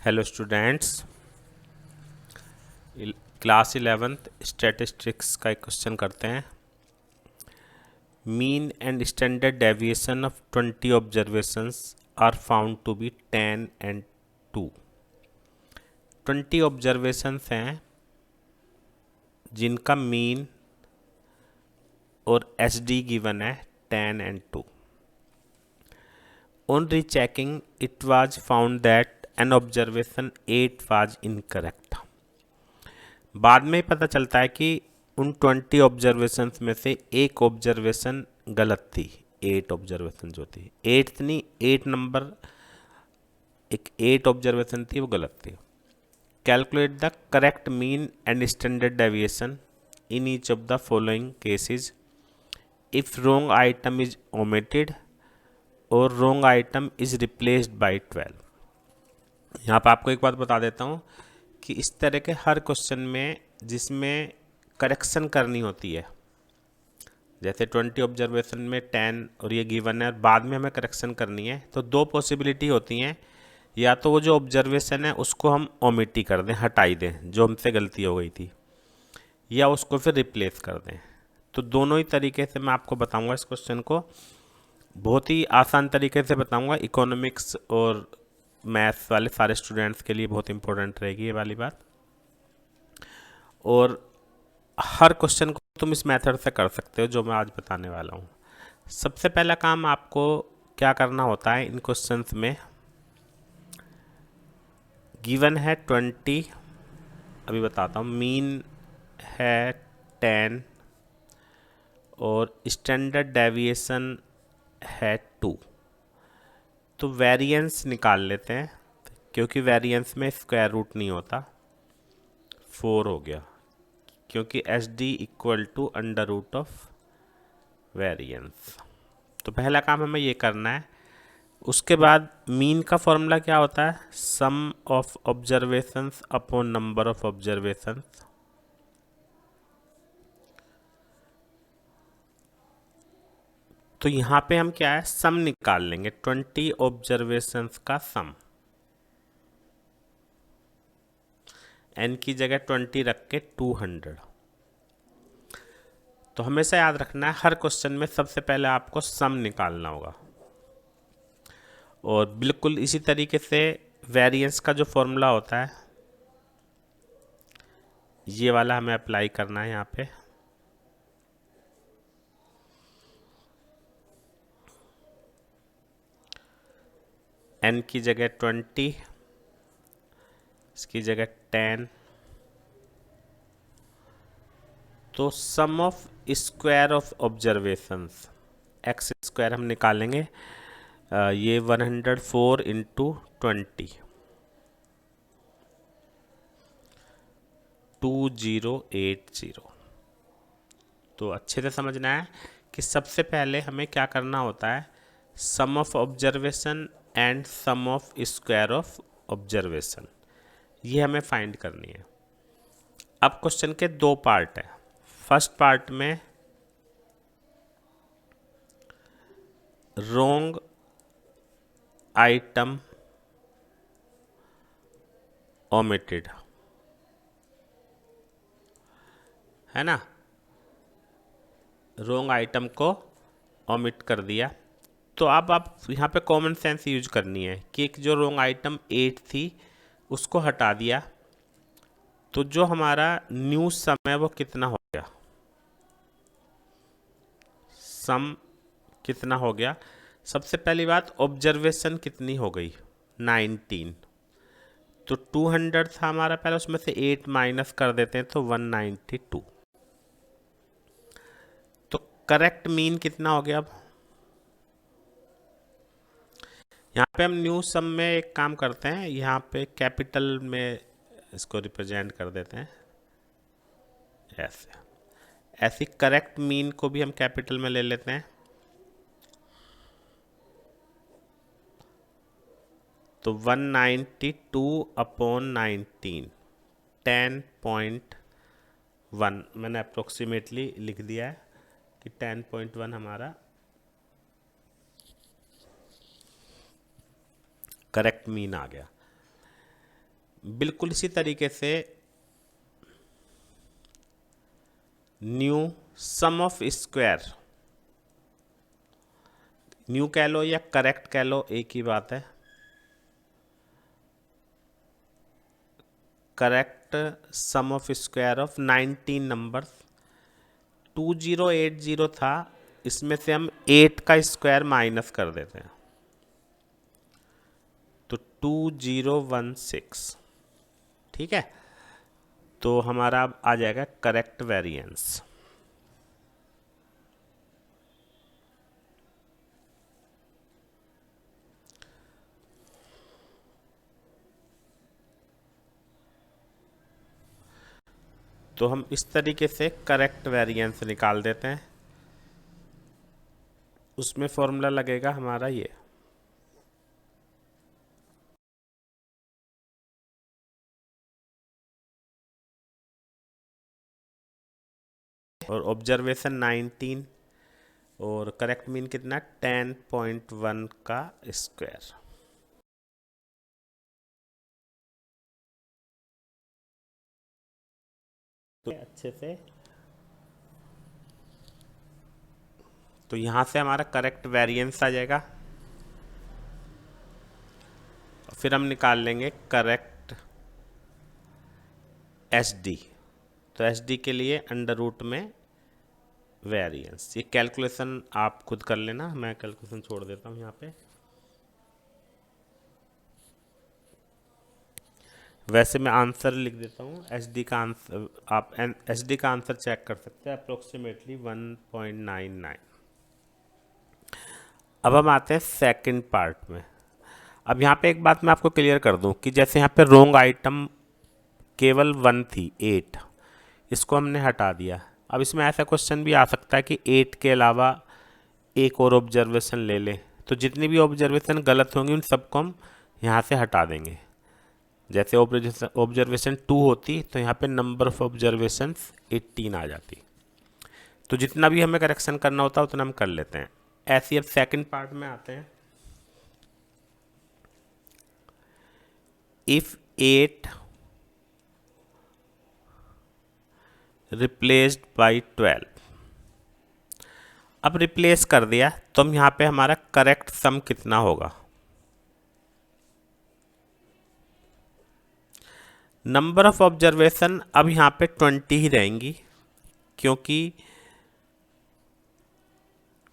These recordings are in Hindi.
Hello students, class 11th statistics का एक क्वेश्चन करते हैं। Mean and standard deviation of 20 observations are found to be 10 and 2। 20 observations हैं जिनका मीन और एसडी गिवन है 10 and 2। On rechecking it was found that an observation 8 was incorrect. बाद में पता चलता है कि उन 20 ऑब्जर्वेशंस में से एक ऑब्जर्वेशन गलत थी। 8 ऑब्जर्वेशन जो थी, 8 नहीं, 8 नंबर, एक 8 ऑब्जर्वेशन थी वो गलत थी। Calculate the correct mean and standard deviation in each of the following cases if wrong item is omitted और रोंग आइटम इज रिप्लेस्ड बाय 12। यहाँ पर आपको एक बात बता देता हूँ कि इस तरह के हर क्वेश्चन में जिसमें करेक्शन करनी होती है, जैसे 20 ऑब्जर्वेशन में 10 और ये गिवन है और बाद में हमें करेक्शन करनी है, तो दो पॉसिबिलिटी होती हैं। या तो वो जो ऑब्जर्वेशन है उसको हम ओमिटी कर दें, हटाई दें जो हमसे गलती हो गई थी, या उसको फिर रिप्लेस कर दें। तो दोनों ही तरीके से मैं आपको बताऊंगा इस क्वेश्चन को, बहुत ही आसान तरीके से बताऊंगा। इकोनॉमिक्स और मैथ्स वाले सारे स्टूडेंट्स के लिए बहुत इंपॉर्टेंट रहेगी ये वाली बात। और हर क्वेश्चन को तुम इस मेथड से कर सकते हो जो मैं आज बताने वाला हूँ। सबसे पहला काम आपको क्या करना होता है इन क्वेश्चंस में, गिवन है 20, अभी बताता हूँ। मीन है 10 और स्टैंडर्ड डेविएशन है 2। तो वेरिएंस निकाल लेते हैं, क्योंकि वेरिएंस में स्क्वायर रूट नहीं होता। 4 हो गया, क्योंकि S D equal to under root of variance. तो पहला काम हमें ये करना है। उसके बाद मीन का फॉर्मूला क्या होता है? Sum of observations upon number of observations. तो यहाँ पे हम क्या है, सम निकाल लेंगे, 20 ऑब्जर्वेशंस का सम। एन की जगह 20 रख के 200। तो हमेशा याद रखना है हर क्वेश्चन में सबसे पहले आपको सम निकालना होगा। और बिल्कुल इसी तरीके से वेरिएंस का जो फॉर्मूला होता है ये वाला हमें अप्लाई करना है यहाँ पे। एन की जगह 20, इसकी जगह 10। तो sum of square of observations, x square हम निकालेंगे। ये 104 इंटू 20, 2080। तो अच्छे से समझना है कि सबसे पहले हमें क्या करना होता है, sum of observation and sum of square of observation, ये हमें फाइंड करनी है। अब क्वेश्चन के दो पार्ट हैं। फर्स्ट पार्ट में रोंग आइटम ओमिटेड है ना, रोंग आइटम को ओमिट कर दिया। तो अब आप यहाँ पे कॉमन सेंस यूज करनी है कि एक जो रोंग आइटम 8 थी उसको हटा दिया, तो जो हमारा न्यू सम है वो कितना हो गया, सम कितना हो गया। सबसे पहली बात, ऑब्जर्वेशन कितनी हो गई, 19। तो 200 था हमारा पहले, उसमें से 8 माइनस कर देते हैं तो 192। तो करेक्ट मीन कितना हो गया। अब यहाँ पे हम न्यू सम में एक काम करते हैं, यहाँ पे कैपिटल में इसको रिप्रेजेंट कर देते हैं ऐसे। ऐसी करेक्ट मीन को भी हम कैपिटल में ले लेते हैं। तो 192 अपॉन 19, 10.1 मैंने अप्रोक्सीमेटली लिख दिया है कि 10.1 हमारा करेक्ट मीन आ गया। बिल्कुल इसी तरीके से new sum of square, new कह लो या करेक्ट कह लो, एक ही बात है, correct sum of square of 19 numbers. 2080 था, इसमें से हम 8 का स्क्वायर माइनस कर देते हैं तो 2016। ठीक है, तो हमारा अब आ जाएगा करेक्ट वेरिएंस। तो हम इस तरीके से करेक्ट वेरिएंस निकाल देते हैं। उसमें फॉर्मूला लगेगा हमारा ये, और ऑब्जर्वेशन 19 और करेक्ट मीन कितना 10.1 का स्क्वायर। तो अच्छे से, तो यहाँ से हमारा करेक्ट वेरिएंस आ जाएगा। फिर हम निकाल लेंगे करेक्ट एस डी। तो एस डी के लिए अंडर रूट में वेरिएंस, ये कैलकुलेशन आप खुद कर लेना, मैं कैलकुलेशन छोड़ देता हूँ यहाँ पे। वैसे मैं आंसर लिख देता हूँ, एस डी का आंसर, आप एस डी का आंसर चेक कर सकते हैं, अप्रोक्सीमेटली 1.99। अब हम आते हैं सेकंड पार्ट में। अब यहाँ पे एक बात मैं आपको क्लियर कर दूँ कि जैसे यहाँ पे रोंग आइटम केवल 1 थी, 8, इसको हमने हटा दिया। अब इसमें ऐसा क्वेश्चन भी आ सकता है कि 8 के अलावा एक और ऑब्जर्वेशन ले लें, तो जितनी भी ऑब्जर्वेशन गलत होंगी उन सबको हम यहाँ से हटा देंगे। जैसे ऑब्जर्वेशन 2 होती तो यहाँ पे नंबर ऑफ ऑब्जर्वेशन 18 आ जाती। तो जितना भी हमें करेक्शन करना होता है उतना हम कर लेते हैं। ऐसे अब सेकंड पार्ट में आते हैं। इफ 8 रिप्लेस्ड बाई 12, अब रिप्लेस कर दिया तो हम यहाँ पे हमारा करेक्ट सम कितना होगा, नंबर ऑफ ऑब्जर्वेशन अब यहाँ पे 20 ही रहेंगी, क्योंकि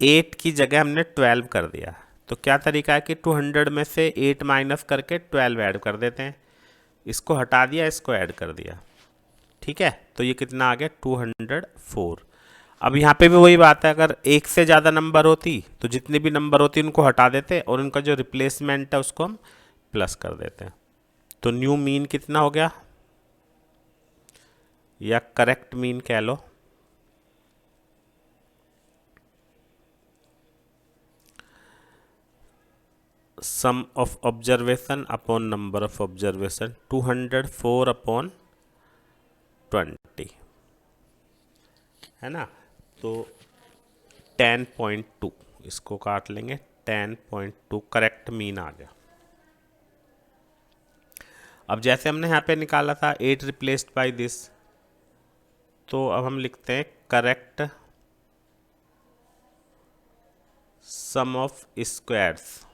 8 की जगह हमने 12 कर दिया। तो क्या तरीका है कि 200 में से 8 माइनस करके 12 ऐड कर देते हैं, इसको हटा दिया, इसको ऐड कर दिया। ठीक है, तो ये कितना आ गया 204। अब यहाँ पे भी वही बात है, अगर एक से ज़्यादा नंबर होती तो जितने भी नंबर होती उनको हटा देते और उनका जो रिप्लेसमेंट है उसको हम प्लस कर देते हैं। तो न्यू मीन कितना हो गया, या करेक्ट मीन कह लो, sum of observation upon number of observation 204 upon 20, है ना। तो 10.2 इसको काट लेंगे, 10.2 करेक्ट मीन आ गया। अब जैसे हमने यहाँ पे निकाला था 8 रिप्लेस्ड बाय दिस, तो अब हम लिखते हैं करेक्ट सम ऑफ स्क्वायर्स,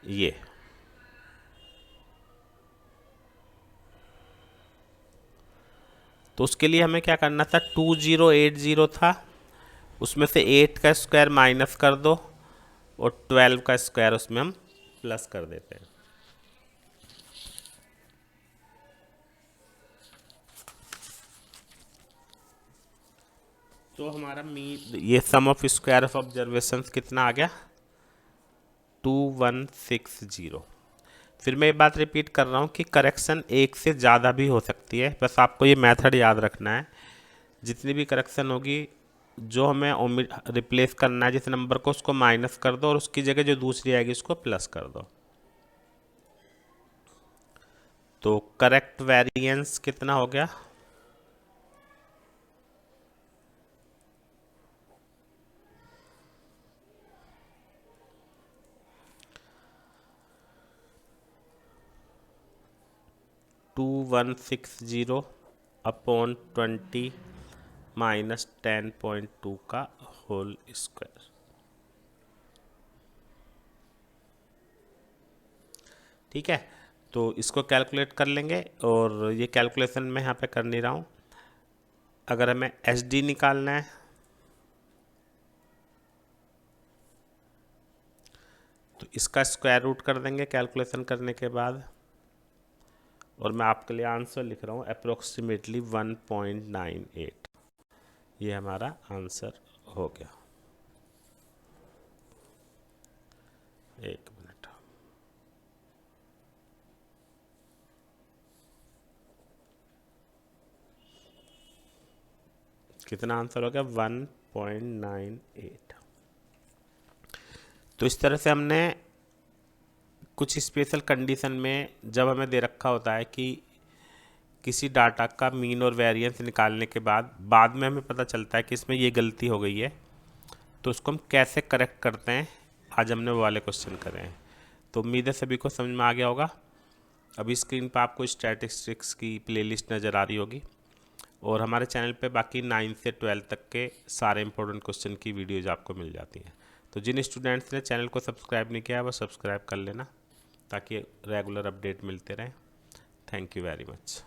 ये तो उसके लिए हमें क्या करना था, 2080 था, उसमें से 8 का स्क्वायर माइनस कर दो और 12 का स्क्वायर उसमें हम प्लस कर देते हैं। तो हमारा मीन, ये सम ऑफ स्क्वायर ऑफ ऑब्जर्वेशंस कितना आ गया 2160। फिर मैं ये बात रिपीट कर रहा हूँ कि करेक्शन एक से ज़्यादा भी हो सकती है, बस आपको ये मेथड याद रखना है। जितनी भी करेक्शन होगी, जो हमें रिप्लेस करना है जिस नंबर को, उसको माइनस कर दो और उसकी जगह जो दूसरी आएगी उसको प्लस कर दो। तो करेक्ट वेरिएंस कितना हो गया, 2160 अपॉन 20 माइनस 10.2 का होल स्क्वायर। ठीक है, तो इसको कैलकुलेट कर लेंगे, और ये कैलकुलेशन मैं यहाँ पे कर नहीं रहा हूँ। अगर हमें SD निकालना है तो इसका स्क्वायर रूट कर देंगे कैलकुलेशन करने के बाद, और मैं आपके लिए आंसर लिख रहा हूँ अप्रोक्सीमेटली 1.98। ये हमारा आंसर हो गया। एक मिनट, कितना आंसर हो गया? 1.98। तो इस तरह से हमने कुछ स्पेशल कंडीशन में, जब हमें दे रखा होता है कि किसी डाटा का मीन और वेरिएंस निकालने के बाद में हमें पता चलता है कि इसमें ये गलती हो गई है, तो उसको हम कैसे करेक्ट करते हैं, आज हमने वो वाले क्वेश्चन करे हैं। तो उम्मीद है सभी को समझ में आ गया होगा। अभी स्क्रीन पर आपको स्टैटिस्टिक्स की प्लेलिस्ट नज़र आ रही होगी, और हमारे चैनल पे बाकी 9 से 12 तक के सारे इंपॉर्टेंट क्वेश्चन की वीडियोज़ आपको मिल जाती हैं। तो जिन स्टूडेंट्स ने चैनल को सब्सक्राइब नहीं किया है वो सब्सक्राइब कर लेना, ताकि रेगुलर अपडेट मिलते रहें। Thank you very much.